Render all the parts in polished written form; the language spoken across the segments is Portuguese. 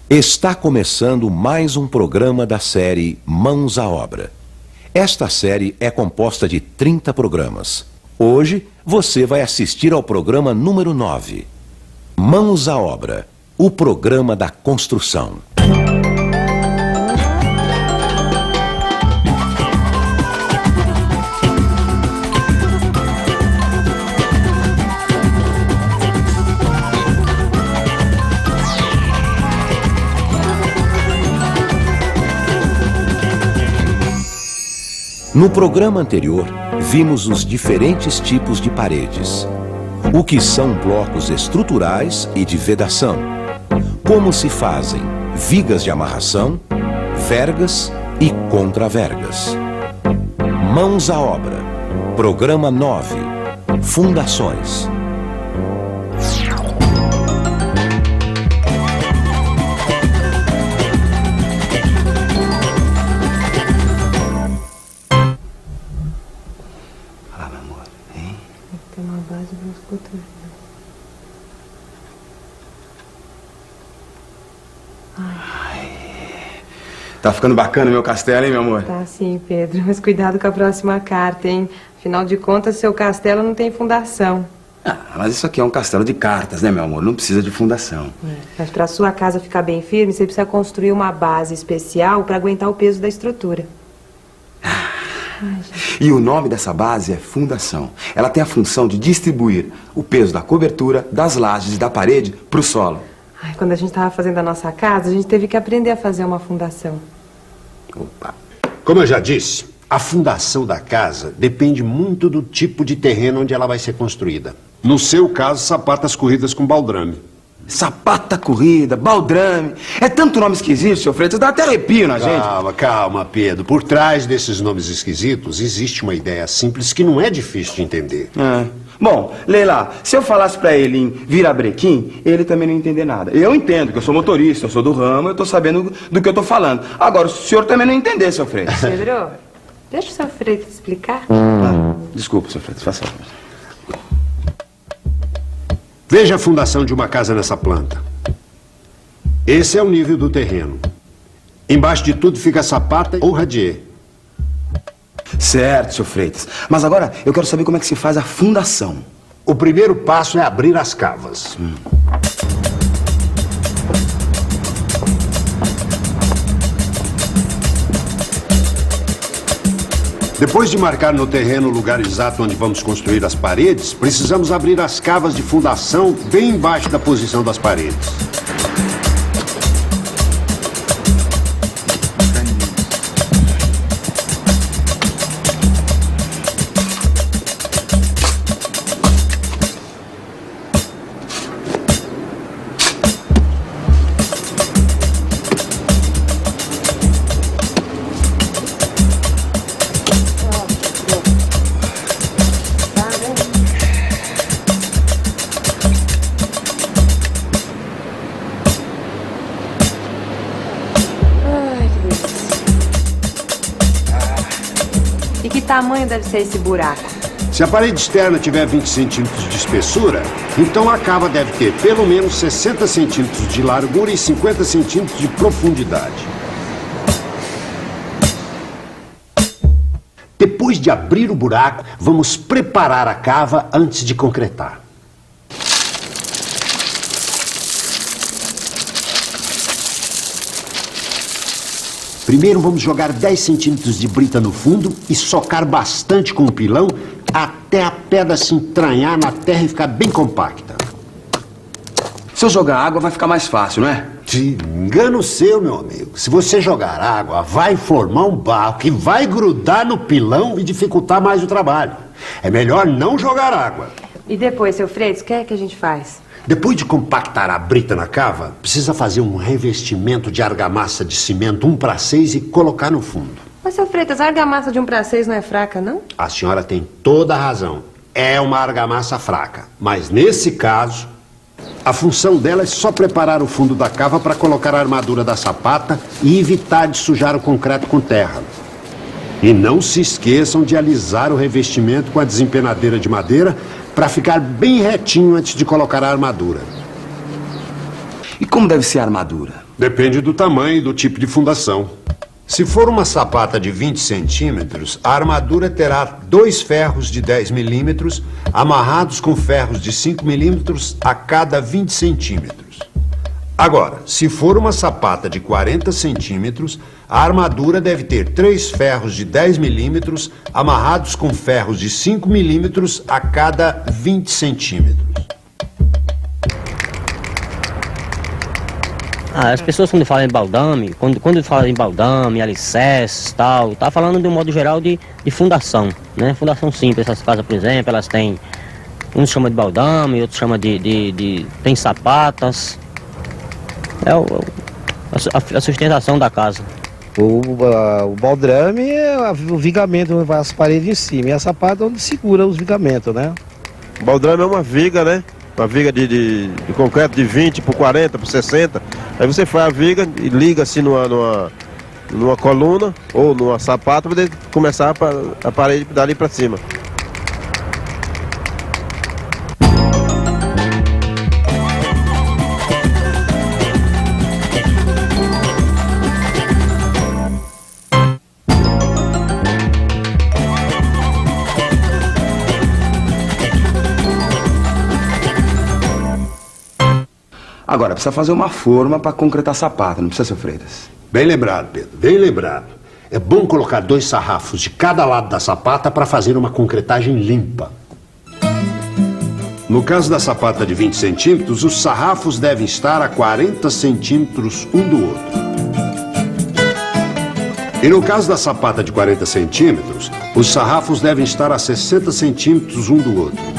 Está começando mais um programa da série Mãos à Obra. Esta série é composta de 30 programas. Hoje, você vai assistir ao programa número 9. Mãos à Obra, o programa da construção. No programa anterior, vimos os diferentes tipos de paredes. O que são blocos estruturais e de vedação. Como se fazem vigas de amarração, vergas e contravergas. Mãos à obra. Programa 9. Fundações. Tá ficando bacana meu castelo, hein, meu amor? Tá sim, Pedro. Mas cuidado com a próxima carta, hein? Afinal de contas, seu castelo não tem fundação. Ah, mas isso aqui é um castelo de cartas, né, meu amor? Não precisa de fundação. Mas pra sua casa ficar bem firme, você precisa construir uma base especial pra aguentar o peso da estrutura. E o nome dessa base é fundação. Ela tem a função de distribuir o peso da cobertura, das lajes e da parede pro solo. Ai, quando a gente tava fazendo a nossa casa, a gente teve que aprender a fazer uma fundação. Opa. Como eu já disse, a fundação da casa depende muito do tipo de terreno onde ela vai ser construída. No seu caso, sapatas corridas com baldrame. Sapata corrida, baldrame. É tanto nome esquisito, seu Freitas, dá até arrepio na gente. Calma, Pedro. Por trás desses nomes esquisitos, existe uma ideia simples que não é difícil de entender. Bom, Leila, se eu falasse pra ele em virabrequim, ele também não ia entender nada. Eu entendo, que eu sou motorista, eu sou do ramo, eu tô sabendo do que eu tô falando. Agora, o senhor também não entender, seu Freitas. Pedro, deixa o seu Freitas explicar. Desculpa, seu Freitas, faça favor. Veja a fundação de uma casa nessa planta. Esse é o nível do terreno. Embaixo de tudo fica a sapata ou radier. Certo, seu Freitas. Mas agora eu quero saber como é que se faz a fundação. O primeiro passo é abrir as cavas. Depois de marcar no terreno o lugar exato onde vamos construir as paredes, precisamos abrir as cavas de fundação bem embaixo da posição das paredes. E que tamanho deve ser esse buraco? Se a parede externa tiver 20 centímetros de espessura, então a cava deve ter pelo menos 60 centímetros de largura e 50 centímetros de profundidade. Depois de abrir o buraco, vamos preparar a cava antes de concretar. Primeiro vamos jogar 10 centímetros de brita no fundo e socar bastante com o pilão até a pedra se entranhar na terra e ficar bem compacta. Se eu jogar água vai ficar mais fácil, não é? Engano seu, meu amigo. Se você jogar água, vai formar um barro que vai grudar no pilão e dificultar mais o trabalho. É melhor não jogar água. E depois, seu Freitas, o que é que a gente faz? Depois de compactar a brita na cava, precisa fazer um revestimento de argamassa de cimento 1:6 e colocar no fundo. Mas, seu Freitas, a argamassa de 1:6 não é fraca, não? A senhora tem toda a razão. É uma argamassa fraca. Mas nesse caso, a função dela é só preparar o fundo da cava para colocar a armadura da sapata e evitar de sujar o concreto com terra. E não se esqueçam de alisar o revestimento com a desempenadeira de madeira para ficar bem retinho antes de colocar a armadura. E como deve ser a armadura? Depende do tamanho e do tipo de fundação. Se for uma sapata de 20 centímetros, a armadura terá 2 ferros de 10 milímetros amarrados com ferros de 5 milímetros a cada 20 centímetros. Agora, se for uma sapata de 40 centímetros, a armadura deve ter 3 ferros de 10 milímetros amarrados com ferros de 5 milímetros a cada 20 centímetros. As pessoas quando falam em baldame, quando falam em baldame, alicerces, tal, tá falando de um modo geral de fundação, né? Fundação simples. Essas casas, por exemplo, elas têm, uns chamam de baldame, outros chamam tem sapatas. É a sustentação da casa. O baldrame é o vigamento onde vai as paredes em cima, e a sapata é onde segura os vigamentos, né? O baldrame é uma viga, né? Uma viga de concreto de 20 por 40, por 60. Aí você faz a viga e liga assim numa coluna ou numa sapata para começar a parede dali para cima. Agora, precisa fazer uma forma para concretar a sapata, não precisa, seu Freitas? Bem lembrado, Pedro, bem lembrado. É bom colocar 2 sarrafos de cada lado da sapata para fazer uma concretagem limpa. No caso da sapata de 20 centímetros, os sarrafos devem estar a 40 centímetros um do outro. E no caso da sapata de 40 centímetros, os sarrafos devem estar a 60 centímetros um do outro.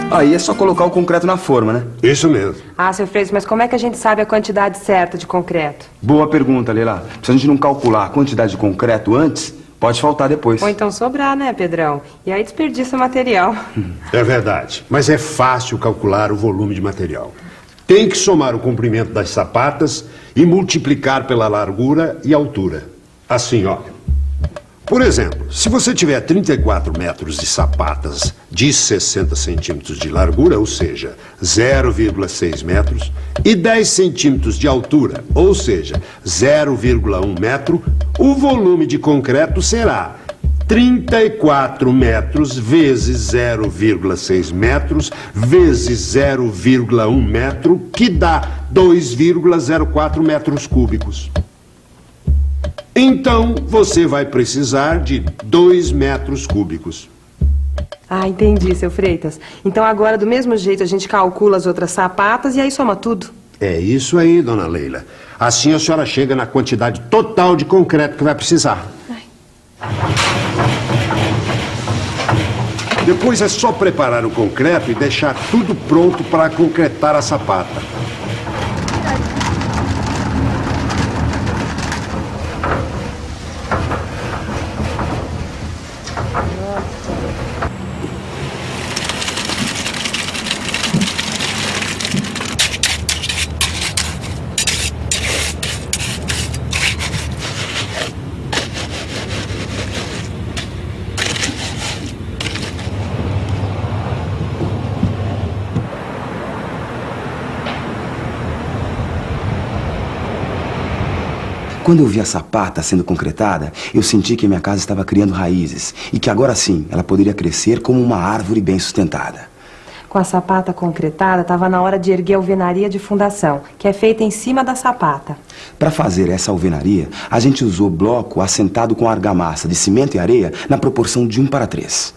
Aí é só colocar o concreto na forma, né? Isso mesmo. Ah, seu Freitas, mas como é que a gente sabe a quantidade certa de concreto? Boa pergunta, Leila. Se a gente não calcular a quantidade de concreto antes, pode faltar depois. Ou então sobrar, né, Pedrão? E aí desperdiça material. É verdade, mas é fácil calcular o volume de material. Tem que somar o comprimento das sapatas e multiplicar pela largura e altura. Assim, olha. Por exemplo, se você tiver 34 metros de sapatas de 60 centímetros de largura, ou seja, 0,6 metros, e 10 centímetros de altura, ou seja, 0,1 metro, o volume de concreto será 34 metros vezes 0,6 metros vezes 0,1 metro, que dá 2,04 metros cúbicos. Então, você vai precisar de 2 metros cúbicos. Ah, entendi, seu Freitas. Então agora, do mesmo jeito, a gente calcula as outras sapatas e aí soma tudo. É isso aí, dona Leila. Assim a senhora chega na quantidade total de concreto que vai precisar. Depois é só preparar o concreto e deixar tudo pronto para concretar a sapata. Quando eu vi a sapata sendo concretada, eu senti que minha casa estava criando raízes e que agora sim ela poderia crescer como uma árvore bem sustentada. Com a sapata concretada, estava na hora de erguer a alvenaria de fundação, que é feita em cima da sapata. Para fazer essa alvenaria, a gente usou bloco assentado com argamassa de cimento e areia na proporção de 1:3.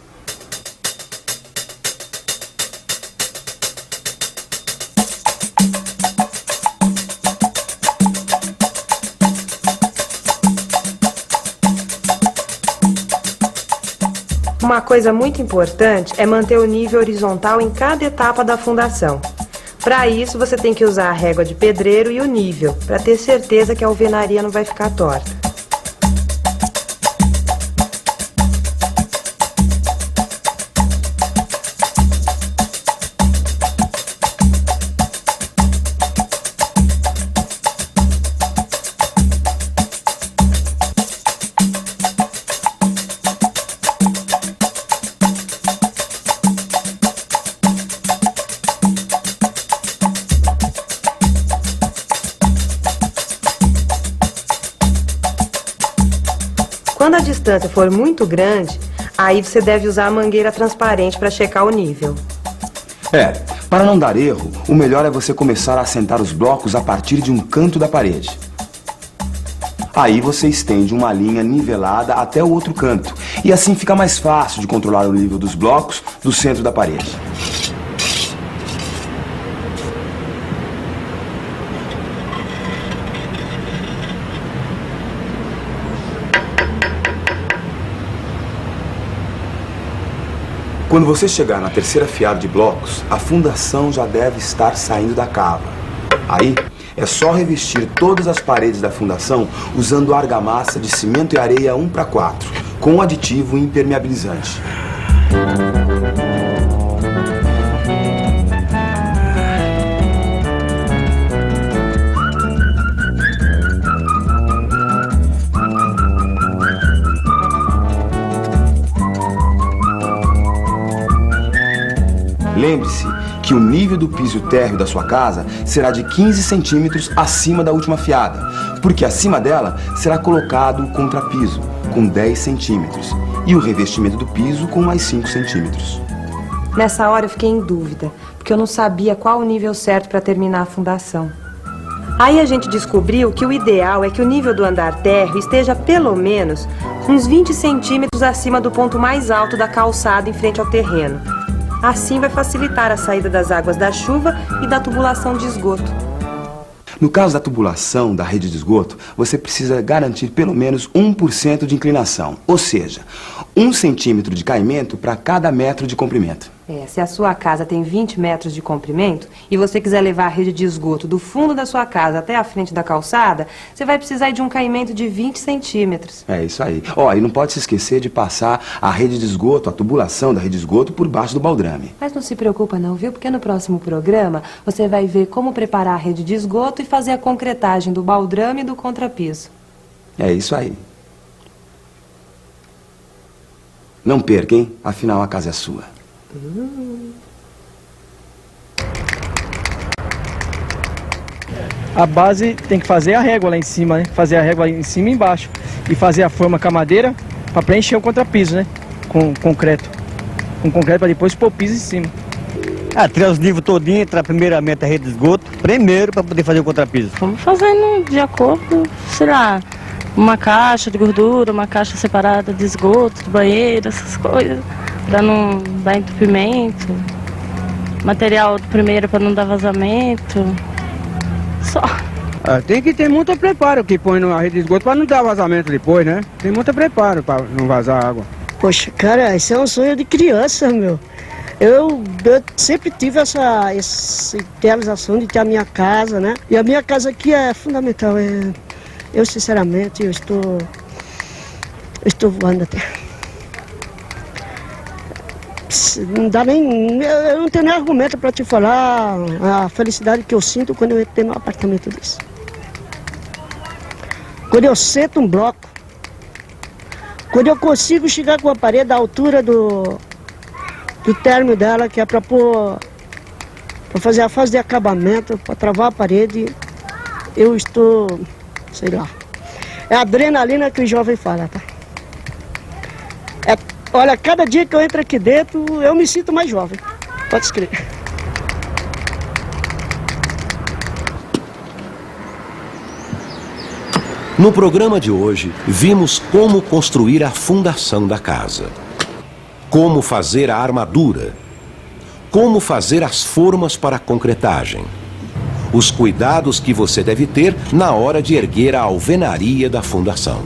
Uma coisa muito importante é manter o nível horizontal em cada etapa da fundação. Para isso, você tem que usar a régua de pedreiro e o nível, para ter certeza que a alvenaria não vai ficar torta. Quando a distância for muito grande, aí você deve usar a mangueira transparente para checar o nível. Para não dar erro, o melhor é você começar a assentar os blocos a partir de um canto da parede. Aí você estende uma linha nivelada até o outro canto, e assim fica mais fácil de controlar o nível dos blocos do centro da parede. Quando você chegar na terceira fiada de blocos, a fundação já deve estar saindo da cava. Aí, é só revestir todas as paredes da fundação usando argamassa de cimento e areia 1:4, com um aditivo impermeabilizante. Lembre-se que o nível do piso térreo da sua casa será de 15 centímetros acima da última fiada, porque acima dela será colocado o contrapiso, com 10 centímetros, e o revestimento do piso com mais 5 centímetros. Nessa hora eu fiquei em dúvida, porque eu não sabia qual o nível certo para terminar a fundação. Aí a gente descobriu que o ideal é que o nível do andar térreo esteja pelo menos uns 20 centímetros acima do ponto mais alto da calçada em frente ao terreno. Assim vai facilitar a saída das águas da chuva e da tubulação de esgoto. No caso da tubulação da rede de esgoto, você precisa garantir pelo menos 1% de inclinação, ou seja, 1 centímetro de caimento para cada metro de comprimento. Se a sua casa tem 20 metros de comprimento e você quiser levar a rede de esgoto do fundo da sua casa até a frente da calçada, você vai precisar de um caimento de 20 centímetros. É isso aí. E não pode se esquecer de passar a rede de esgoto, a tubulação da rede de esgoto por baixo do baldrame. Mas não se preocupa não, viu? Porque no próximo programa você vai ver como preparar a rede de esgoto e fazer a concretagem do baldrame e do contrapiso. É isso aí. Não perca, hein? Afinal, a casa é sua. A base tem que fazer a régua lá em cima, né? Fazer a régua em cima e embaixo. E fazer a forma com a madeira para preencher o contrapiso, né? Com concreto. Com concreto para depois pôr o piso em cima. Tirar os níveis todinho, entrar primeiramente a rede de esgoto, primeiro para poder fazer o contrapiso. Vamos fazendo de acordo, sei lá, uma caixa de gordura, uma caixa separada de esgoto, de banheiro, essas coisas, para não dar entupimento. Material primeiro para não dar vazamento. Só. Tem que ter muito preparo que põe na rede de esgoto para não dar vazamento depois, né? Tem muito preparo para não vazar água. Poxa, cara, isso é um sonho de criança, meu. Eu sempre tive essa idealização de ter a minha casa, né? E a minha casa aqui é fundamental. Eu sinceramente, eu estou voando até. Não dá nem... Eu não tenho nem argumento para te falar a felicidade que eu sinto quando eu entro num apartamento desse. Quando eu sento um bloco, quando eu consigo chegar com a parede à altura do término dela, que é para fazer a fase de acabamento, para travar a parede, eu estou, sei lá, é a adrenalina que o jovem fala, tá? Olha, cada dia que eu entro aqui dentro, eu me sinto mais jovem, pode escrever. No programa de hoje, vimos como construir a fundação da casa, como fazer a armadura, como fazer as formas para a concretagem, os cuidados que você deve ter na hora de erguer a alvenaria da fundação.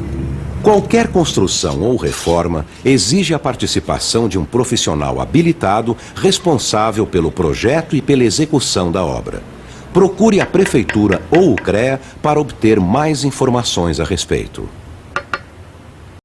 Qualquer construção ou reforma exige a participação de um profissional habilitado responsável pelo projeto e pela execução da obra. Procure a Prefeitura ou o CREA para obter mais informações a respeito.